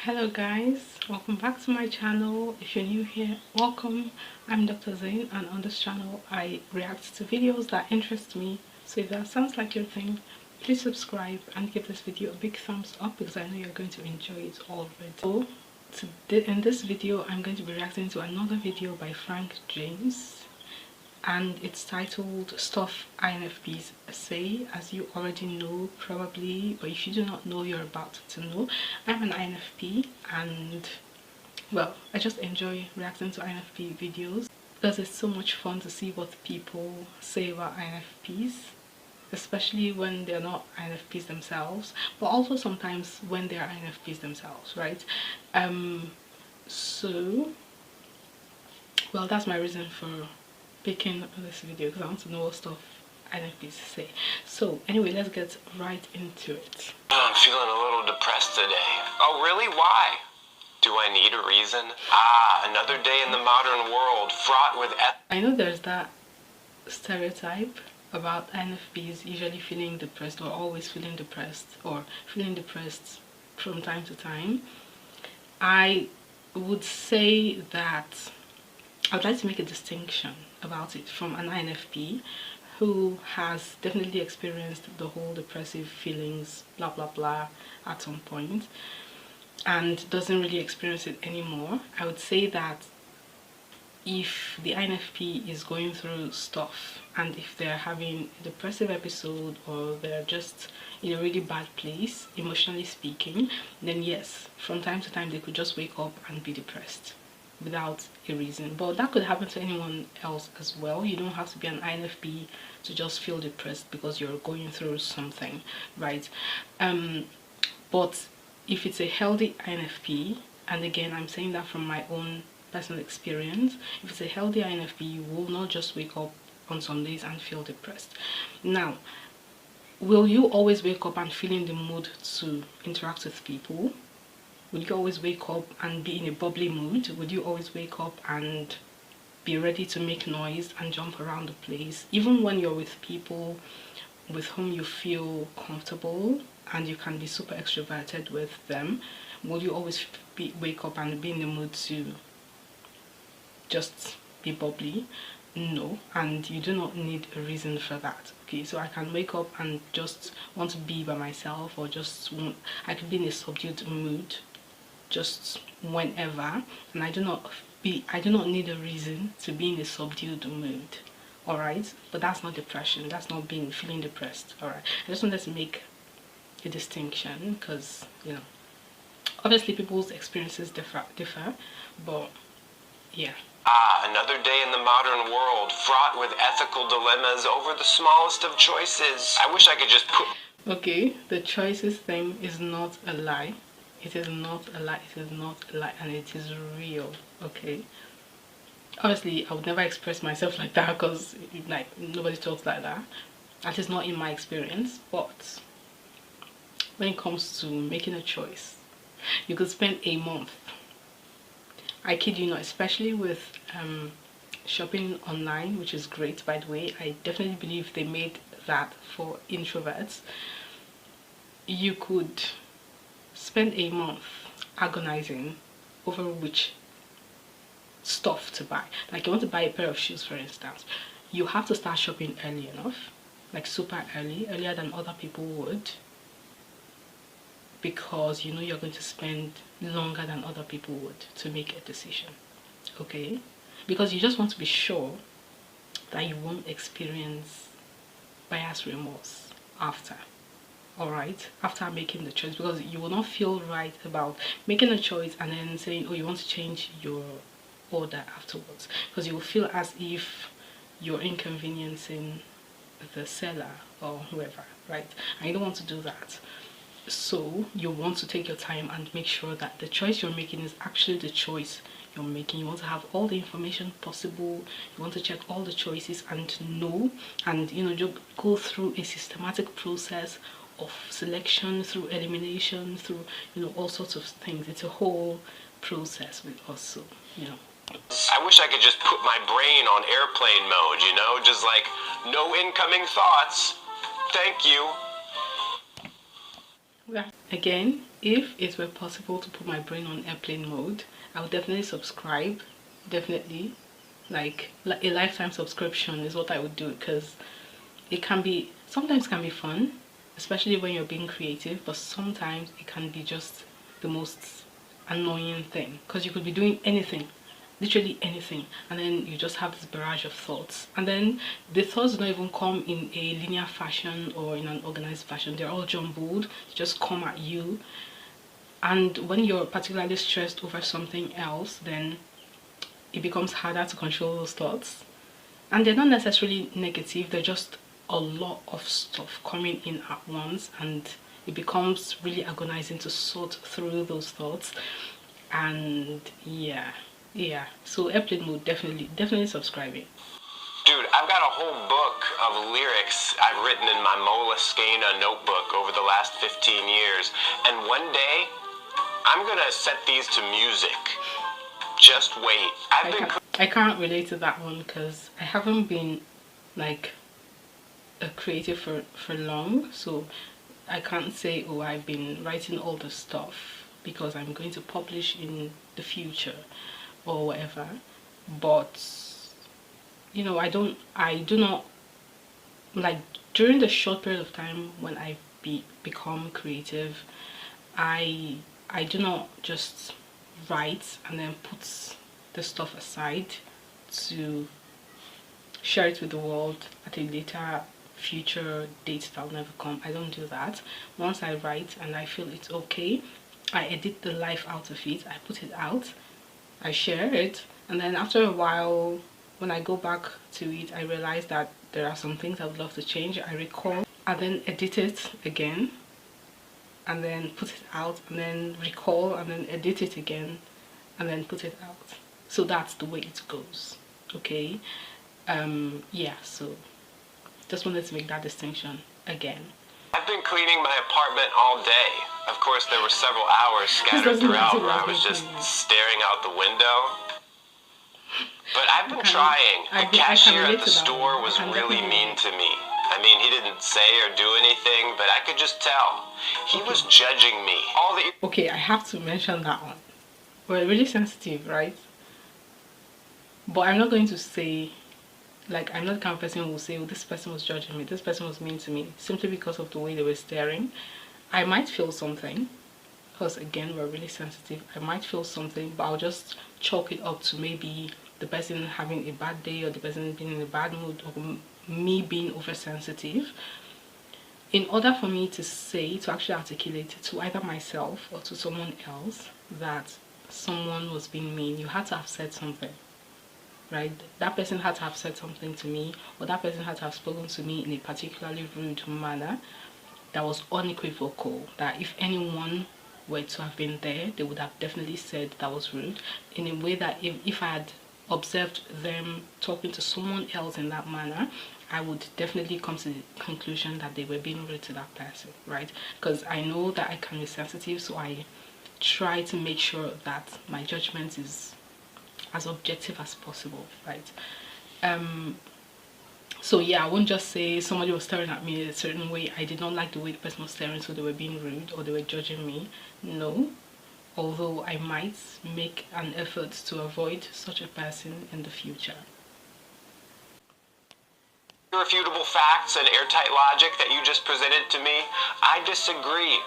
Hello guys, welcome back to my channel. If you're new here, welcome. I'm Dr. Zayne, and on this channel I react to videos that interest me. So if that sounds like your thing, please subscribe and give this video a big thumbs up because I know you're going to enjoy it already. So in this video I'm going to be reacting to another video by Frank James, and it's titled Stuff Infps Say. As you already know probably, but if you do not know, you're about to know. I'm an INFP, and well, I just enjoy reacting to INFP videos because it's so much fun to see what people say about INFPs, especially when they're not INFPs themselves, but also sometimes when they're INFPs themselves, right? So well, that's my reason for picking this video, because I want to know what stuff INFPs say. So anyway, let's get right into it. I'm feeling a little depressed today. Oh really? Why? Do I need a reason? Another day in the modern world fraught with I know there's that stereotype about INFPs usually feeling depressed, or always feeling depressed, or feeling depressed from time to time. I would say that I'd like to make a distinction about it from an INFP who has definitely experienced the whole depressive feelings, blah blah blah, at some point, and doesn't really experience it anymore. I would say that if the INFP is going through stuff, and if they're having a depressive episode, or they're just in a really bad place emotionally speaking, then yes, from time to time they could just wake up and be depressed without a reason. But that could happen to anyone else as well. You don't have to be an INFP to just feel depressed because you're going through something, right? But if it's a healthy INFP, and again I'm saying that from my own personal experience, if it's a healthy INFP, you will not just wake up on some days and feel depressed. Now, will you always wake up and feel in the mood to interact with people? Would you always wake up and be in a bubbly mood? Would you always wake up and be ready to make noise and jump around the place? Even when you're with people with whom you feel comfortable and you can be super extroverted with them, will you always wake up and be in the mood to just be bubbly? No, and you do not need a reason for that. Okay, so I can wake up and just want to be by myself, or I could be in a subdued mood just whenever, and I do not need a reason to be in a subdued mood. All right, but that's not depression. That's not feeling depressed. All right, I just wanted to make a distinction because, you know, obviously people's experiences differ, but yeah. Another day in the modern world fraught with ethical dilemmas over the smallest of choices. I wish I could just put... Okay, the choices thing is not a lie. It is not a lie. It is not a lie, and it is real. Okay, obviously I would never express myself like that because like nobody talks like that, at least not in my experience. But when it comes to making a choice, you could spend a month, I kid you not, especially with shopping online, which is great by the way. I definitely believe they made that for introverts. You could spend a month agonizing over which stuff to buy. Like, you want to buy a pair of shoes, for instance, you have to start shopping early enough, like super early, earlier than other people would, because you know you're going to spend longer than other people would to make a decision. Okay, because you just want to be sure that you won't experience buyer's remorse after. Alright, after making the choice, because you will not feel right about making a choice and then saying, oh, you want to change your order afterwards, because you will feel as if you're inconveniencing the seller or whoever, right? And you don't want to do that. So you want to take your time and make sure that the choice you're making is actually the choice you're making. You want to have all the information possible. You want to check all the choices and know, and you know, just go through a systematic process of selection, through elimination, through, you know, all sorts of things. It's a whole process with us, so you know. I wish I could just put my brain on airplane mode, you know, just like no incoming thoughts. Thank you. Yeah. Again, if it were possible to put my brain on airplane mode, I would definitely subscribe. Definitely. Like a lifetime subscription is what I would do, because it can be, sometimes can be fun, especially when you're being creative, but sometimes it can be just the most annoying thing, because you could be doing anything, literally anything, and then you just have this barrage of thoughts, and then the thoughts don't even come in a linear fashion or in an organized fashion. They're all jumbled, they just come at you. And when you're particularly stressed over something else, then it becomes harder to control those thoughts. And they're not necessarily negative, they're just a lot of stuff coming in at once, and it becomes really agonizing to sort through those thoughts. And yeah, so airplane mode, definitely subscribing. Dude, I've got a whole book of lyrics I've written in my Moleskine notebook over the last 15 years, and one day I'm gonna set these to music. Just wait. I can't relate to that one, because I haven't been like a creative for long, so I can't say, oh, I've been writing all the stuff because I'm going to publish in the future or whatever. But you know, I do not, like, during the short period of time when I become creative, I do not just write and then put the stuff aside to share it with the world at a later future date that will never come. I don't do that. Once I write and I feel it's okay, I edit the life out of it, I put it out, I share it, and then after a while, when I go back to it, I realize that there are some things I would love to change. I recall and then edit it again, and then put it out, and then recall and then edit it again, and then put it out. So that's the way it goes. Okay. Yeah, so just wanted to make that distinction again. I've been cleaning my apartment all day. Of course, there were several hours scattered throughout where I was just staring out the window. But I've been trying. The cashier at the store was really mean to me. I mean, he didn't say or do anything, but I could just tell. He was judging me. Okay, I have to mention that one. We're really sensitive, right? But I'm not going to say, like, I'm not the kind of person who will say, oh, this person was judging me, this person was mean to me, simply because of the way they were staring. I might feel something, because again, we're really sensitive. I might feel something, but I'll just chalk it up to maybe the person having a bad day, or the person being in a bad mood, or me being oversensitive. In order for me to say, to actually articulate to either myself or to someone else that someone was being mean, you had to have said something, right? That person had to have said something to me, or that person had to have spoken to me in a particularly rude manner that was unequivocal, that if anyone were to have been there, they would have definitely said that was rude, in a way that if I had observed them talking to someone else in that manner, I would definitely come to the conclusion that they were being rude to that person, right? Because I know that I can be sensitive, so I try to make sure that my judgment is as objective as possible, right? So yeah, I won't just say somebody was staring at me a certain way, I did not like the way the person was staring, so they were being rude or they were judging me. No, although I might make an effort to avoid such a person in the future. Irrefutable facts and airtight logic that you just presented to me, I disagree,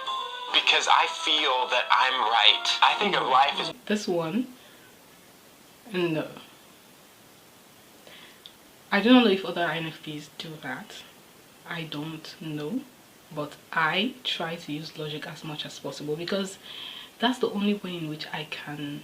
because I feel that I'm right. I think of life as... This one, no. I don't know if other INFPs do that. I don't know. But I try to use logic as much as possible, because that's the only way in which I can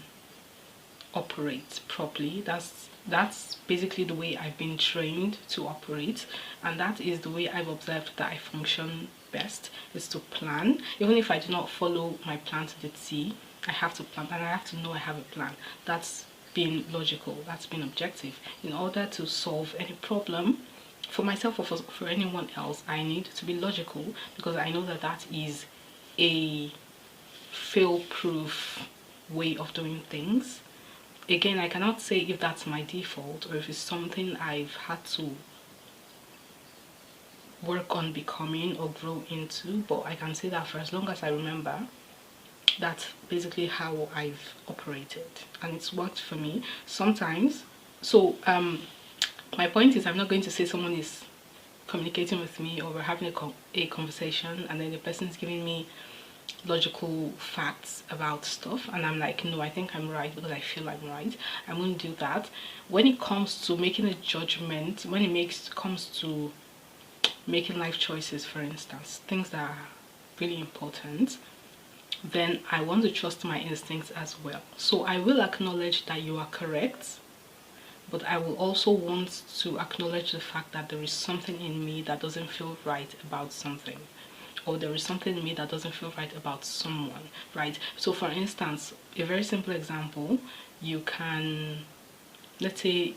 operate properly. That's basically the way I've been trained to operate, and that is the way I've observed that I function best, is to plan. Even if I do not follow my plan to the T, I have to plan, and I have to know I have a plan. That's being logical, that's being objective. In order to solve any problem for myself or for anyone else, I need to be logical, because I know that that is a fail-proof way of doing things. Again, I cannot say if that's my default or if it's something I've had to work on becoming or grow into, but I can say that for as long as I remember, that's basically how I've operated, and it's worked for me sometimes. So my point is, I'm not going to say someone is communicating with me or we're having a conversation and then the person's giving me logical facts about stuff and I'm like, no, I think I'm right because I feel I'm right. I won't do that. When it comes to making a judgment, when it comes to making life choices, for instance, things that are really important, then I want to trust my instincts as well. So I will acknowledge that you are correct, but I will also want to acknowledge the fact that there is something in me that doesn't feel right about something, or there is something in me that doesn't feel right about someone, right? So for instance, a very simple example, you can, let's say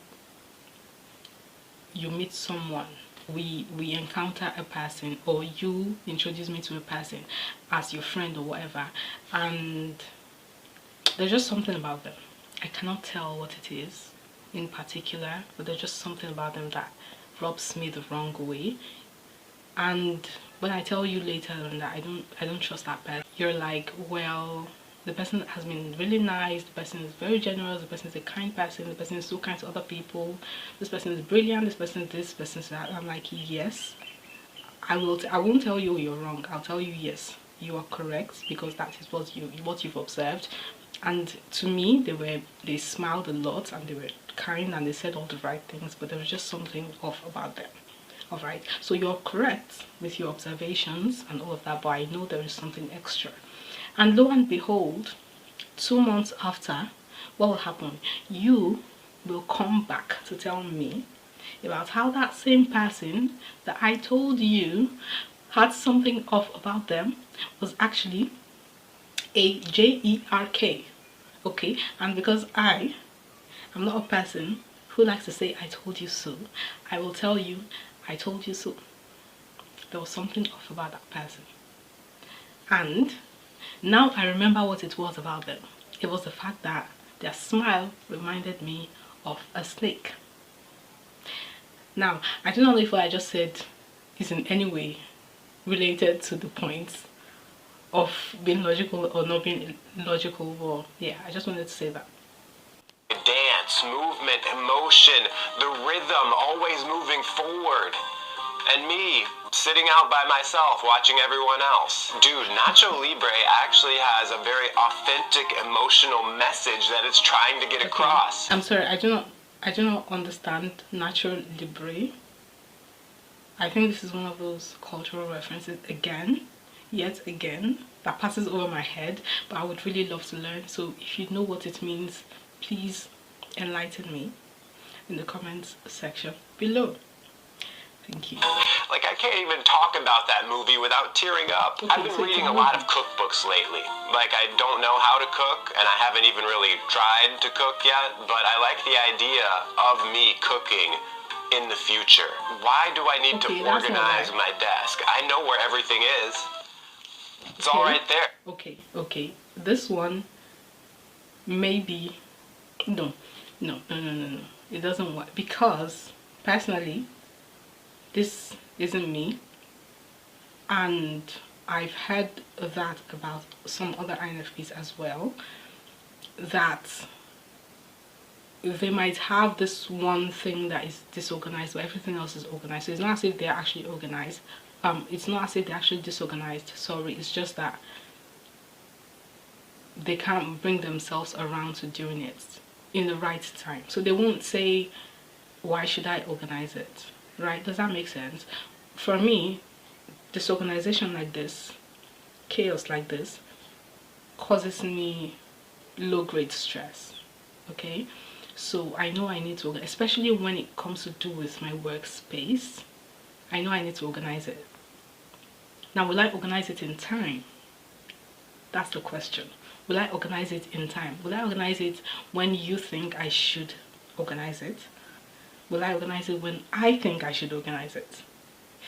you meet someone, we encounter a person, or you introduce me to a person as your friend or whatever, and there's just something about them. I cannot tell what it is in particular, but there's just something about them that rubs me the wrong way. And when I tell you later on that I don't trust that person, you're like, well, the person has been really nice, the person is very generous, the person is a kind person, the person is so kind to other people, this person is brilliant, this person is this, this person is that. I'm like, yes, I won't tell you you're wrong. I'll tell you, yes, you are correct, because that is what you've observed. And to me, they smiled a lot and they were kind and they said all the right things, but there was just something off about them. Alright, so you're correct with your observations and all of that, but I know there is something extra. And lo and behold, 2 months after, what will happen? You will come back to tell me about how that same person that I told you had something off about them was actually a jerk. Okay, and because I'm not a person who likes to say I told you so, I will tell you I told you so. There was something off about that person. And now I remember what it was about them. It was the fact that their smile reminded me of a snake. Now, I don't know if what I just said is in any way related to the point of being logical or not being logical, or yeah, I just wanted to say that. Dance, movement, emotion, the rhythm, always moving forward. And me, sitting out by myself, watching everyone else. Dude, Nacho Libre actually has a very authentic emotional message that it's trying to get across. I'm sorry, I do not understand Nacho Libre. I think this is one of those cultural references yet again, that passes over my head, but I would really love to learn. So if you know what it means, please enlighten me in the comments section below. Thank you. Like, I can't even talk about that movie without tearing up. Okay, I've been reading a lot of cookbooks lately. Like, I don't know how to cook, and I haven't even really tried to cook yet, but I like the idea of me cooking in the future. Why do I need to organize my desk? I know where everything is. It's all right there. Okay. This one, maybe, no. It doesn't work, because personally, this isn't me, and I've heard that about some other INFPs as well, that they might have this one thing that is disorganized, but everything else is organized. So it's not as if they're actually organized. It's not as if they're actually disorganized. Sorry, it's just that they can't bring themselves around to doing it in the right time. So they won't say, why should I organize it? Right? Does that make sense? For me, disorganization like this, chaos like this, causes me low-grade stress. Okay? So I know I need to, especially when it comes to do with my workspace, I know I need to organize it. Now, will I organize it in time? That's the question. Will I organize it in time? Will I organize it when you think I should organize it? Will I organize it when I think I should organize it?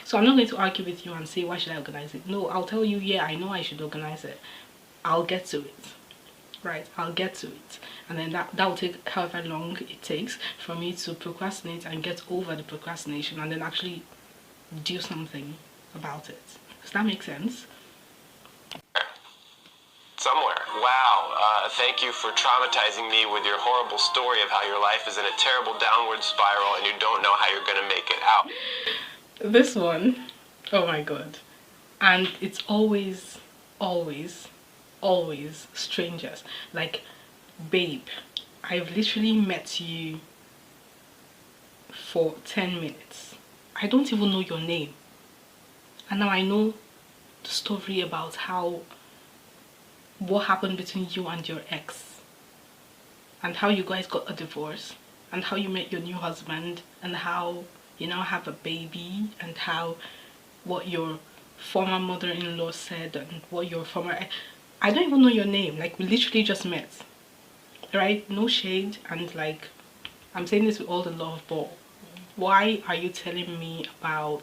So I'm not going to argue with you and say, why should I organize it? No, I'll tell you, yeah, I know I should organize it. I'll get to it. Right, I'll get to it. And then that will take however long it takes for me to procrastinate and get over the procrastination and then actually do something about it. Does that make sense? Somewhere. Wow. Thank you for traumatizing me with your horrible story of how your life is in a terrible downward spiral and you don't know how you're going to make it out. This one, oh my god. And it's always, always, always strangers. Like, babe, I've literally met you for 10 minutes. I don't even know your name. And now I know the story about what happened between you and your ex, and how you guys got a divorce, and how you met your new husband, and how you now have a baby, and what your former mother-in-law said, and what your I don't even know your name. Like, we literally just met, right? No shade, and like, I'm saying this with all the love, but why are you telling me about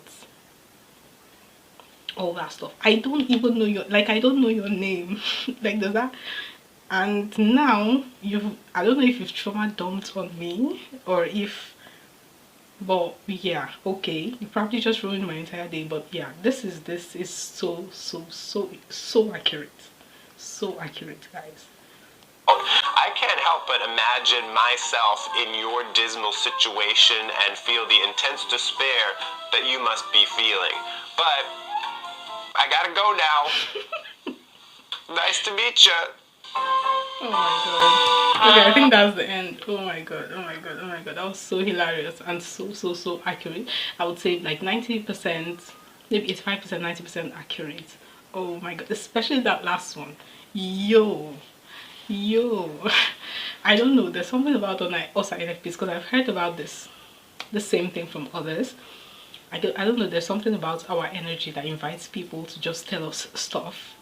all that stuff? I don't even know I don't know your name. Like, does that? And now I don't know if you've trauma dumped on me, or if, but yeah, okay, you probably just ruined my entire day. But yeah, this is so accurate, so accurate, guys. I can't help but imagine myself in your dismal situation and feel the intense despair that you must be feeling. But I gotta go now. Nice to meet you. Oh my god. Okay, I think that's the end. Oh my god, oh my god, oh my god. That was so hilarious and so accurate. I would say like 90%, maybe 85%, 90% accurate. Oh my god, especially that last one. Yo. I don't know, there's something about us INFPs, because I've heard about the same thing from others. I don't know, there's something about our energy that invites people to just tell us stuff.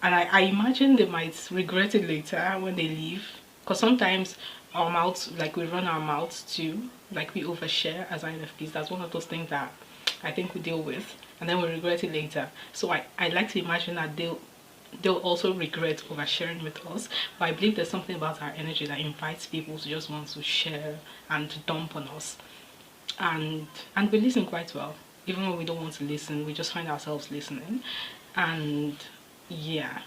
And I imagine they might regret it later when they leave, because sometimes our mouths, like, we run our mouths too, like we overshare as INFPs. That's one of those things that I think we deal with, and then we regret it later. So I like to imagine that they'll also regret oversharing with us. But I believe there's something about our energy that invites people to just want to share and to dump on us, and we listen quite well. Even when we don't want to listen, we just find ourselves listening. And yeah,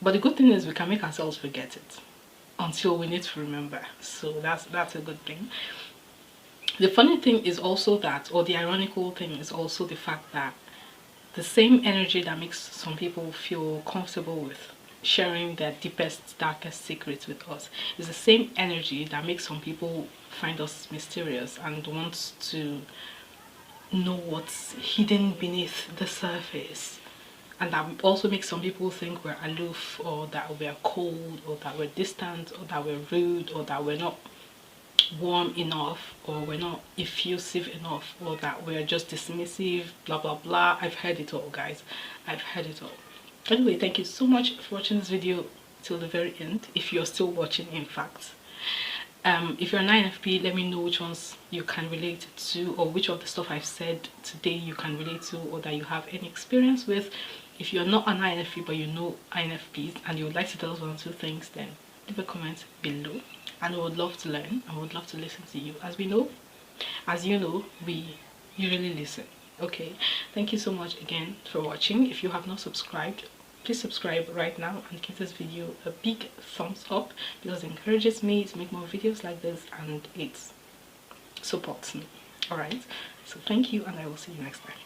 but the good thing is we can make ourselves forget it until we need to remember. So that's a good thing. The funny thing is also that, or the ironical thing is also the fact that the same energy that makes some people feel comfortable with sharing their deepest, darkest secrets with us is the same energy that makes some people find us mysterious and want to know what's hidden beneath the surface. And that also makes some people think we're aloof, or that we're cold, or that we're distant, or that we're rude, or that we're not warm enough, or we're not effusive enough, or that we're just dismissive, blah blah blah. I've heard it all, guys. I've heard it all. Anyway, thank you so much for watching this video till the very end, if you're still watching, in fact. If you're an INFP, let me know which ones you can relate to, or which of the stuff I've said today you can relate to, or that you have any experience with. If you're not an INFP but you know INFPs and you would like to tell us one or two things, then leave a comment below, and we would love to learn, and we would love to listen to you. As you know, we usually listen. Okay, thank you so much again for watching. If you have not subscribed, please subscribe right now and give this video a big thumbs up, because it encourages me to make more videos like this and it supports me. Alright, so thank you, and I will see you next time.